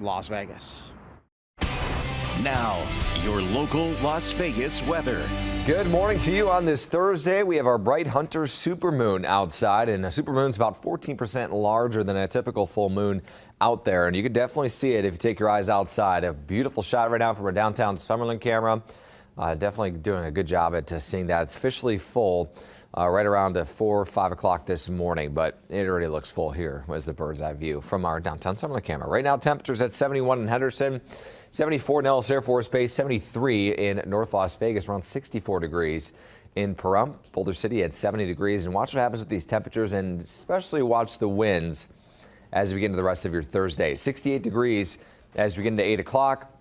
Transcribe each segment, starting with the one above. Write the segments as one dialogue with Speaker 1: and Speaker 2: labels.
Speaker 1: Las Vegas.
Speaker 2: Now, your local Las Vegas weather.
Speaker 3: Good morning to you on this Thursday. We have our bright Hunter supermoon outside, and a supermoon's about 14% larger than a typical full moon out there. And you can definitely see it if you take your eyes outside. A beautiful shot right now from our downtown Summerlin camera. Definitely doing a good job at seeing that. It's officially full right around 4 or 5 o'clock this morning, but it already looks full here as the bird's eye view from our downtown Summerlin camera. Right now, temperatures at 71 in Henderson, 74 in Nellis Air Force Base, 73 in North Las Vegas, around 64 degrees in Pahrump. Boulder City at 70 degrees. And watch what happens with these temperatures, and especially watch the winds as we get into the rest of your Thursday. 68 degrees as we get into 8 o'clock.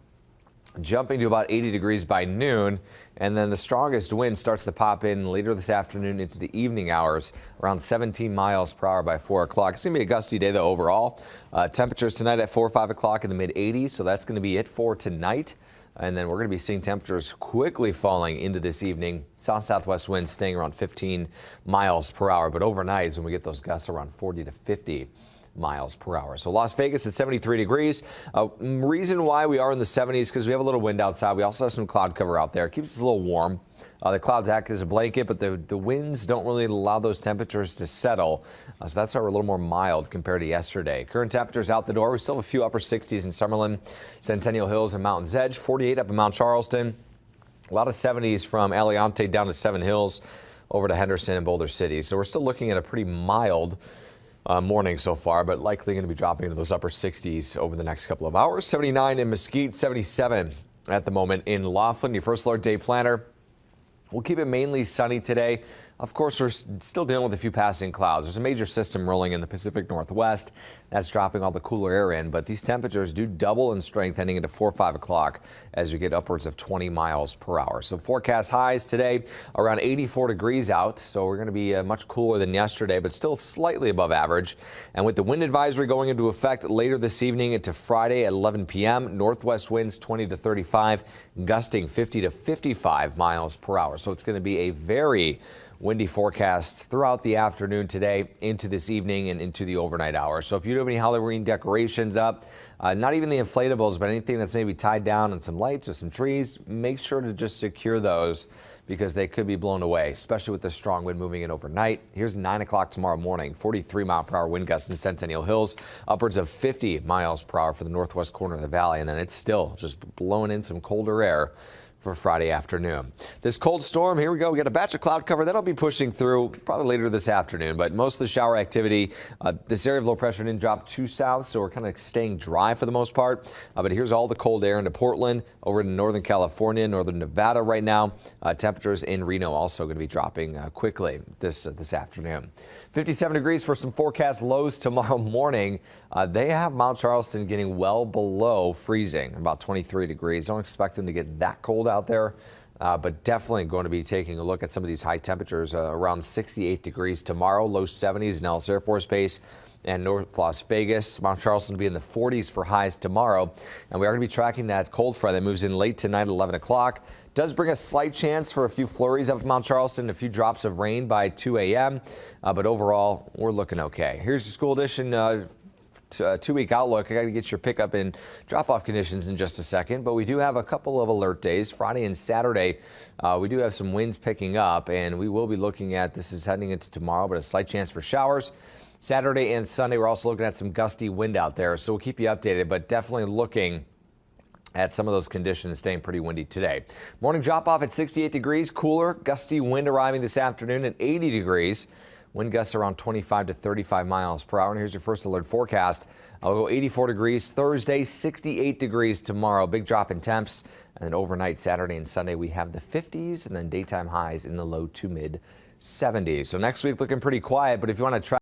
Speaker 3: Jumping to about 80 degrees by noon, and then the strongest wind starts to pop in later this afternoon into the evening hours, around 17 miles per hour by 4 o'clock. It's going to be a gusty day, though, overall. Temperatures tonight at 4 or 5 o'clock in the mid-80s, so that's going to be it for tonight. And then we're going to be seeing temperatures quickly falling into this evening. South-southwest winds staying around 15 miles per hour, but overnight is when we get those gusts around 40 to 50 miles per hour. So Las Vegas at 73 degrees. Reason why we are in the 70s because we have a little wind outside. We also have some cloud cover out there. It keeps us a little warm. The clouds act as a blanket, but the winds don't really allow those temperatures to settle. So that's why we're a little more mild compared to yesterday. Current temperatures out the door. We still have a few upper 60s in Summerlin, Centennial Hills, and Mountain's Edge. 48 up in Mount Charleston. A lot of 70s from Aliante down to Seven Hills over to Henderson and Boulder City. So we're still looking at a pretty mild morning so far, but likely going to be dropping into those upper 60s over the next couple of hours. 79 in Mesquite, 77 at the moment in Laughlin. Your first alert day planner. We'll keep it mainly sunny today. Of course, we're still dealing with a few passing clouds. There's a major system rolling in the Pacific Northwest that's dropping all the cooler air in, but these temperatures do double in strength heading into 4 or 5 o'clock as we get upwards of 20 miles per hour. So forecast highs today around 84 degrees out. So we're going to be much cooler than yesterday, but still slightly above average. And with the wind advisory going into effect later this evening into Friday at 11 p.m., northwest winds 20 to 35, gusting 50 to 55 miles per hour. So it's going to be a very windy forecast throughout the afternoon today into this evening and into the overnight hours. So if you do have any Halloween decorations up, not even the inflatables, but anything that's maybe tied down on some lights or some trees, make sure to just secure those because they could be blown away, especially with the strong wind moving in overnight. Here's 9 o'clock tomorrow morning, 43 mile per hour wind gusts in Centennial Hills, upwards of 50 miles per hour for the northwest corner of the valley. And then it's still just blowing in some colder air for Friday afternoon. This cold storm, here we go. We got a batch of cloud cover that'll be pushing through probably later this afternoon, but most of the shower activity, this area of low pressure didn't drop too south, so we're kind of staying dry for the most part. But here's all the cold air into Portland, over to Northern California, Northern Nevada right now. Temperatures in Reno also going to be dropping quickly this afternoon. 57 degrees for some forecast lows tomorrow morning. They have Mount Charleston getting well below freezing, about 23 degrees. Don't expect them to get that cold out there, but definitely going to be taking a look at some of these high temperatures around 68 degrees tomorrow, low 70s in Nellis Air Force Base and North Las Vegas. Mount Charleston will be in the 40s for highs tomorrow, and we are going to be tracking that cold front that moves in late tonight at 11 o'clock. Does bring a slight chance for a few flurries up at Mount Charleston, a few drops of rain by 2 a.m., but overall, we're looking okay. Here's your school edition 2-week outlook. I got to get your pickup and drop-off conditions in just a second, but we do have a couple of alert days. Friday and Saturday, we do have some winds picking up, and we will be looking at, this is heading into tomorrow, but a slight chance for showers. Saturday and Sunday, we're also looking at some gusty wind out there, so we'll keep you updated, but definitely looking at some of those conditions staying pretty windy today. Morning drop off at 68 degrees, cooler, gusty wind arriving this afternoon at 80 degrees. Wind gusts around 25 to 35 miles per hour. And here's your first alert forecast. I'll go 84 degrees Thursday, 68 degrees tomorrow. Big drop in temps. And then overnight Saturday and Sunday, we have the 50s and then daytime highs in the low to mid 70s. So next week looking pretty quiet, but if you want to try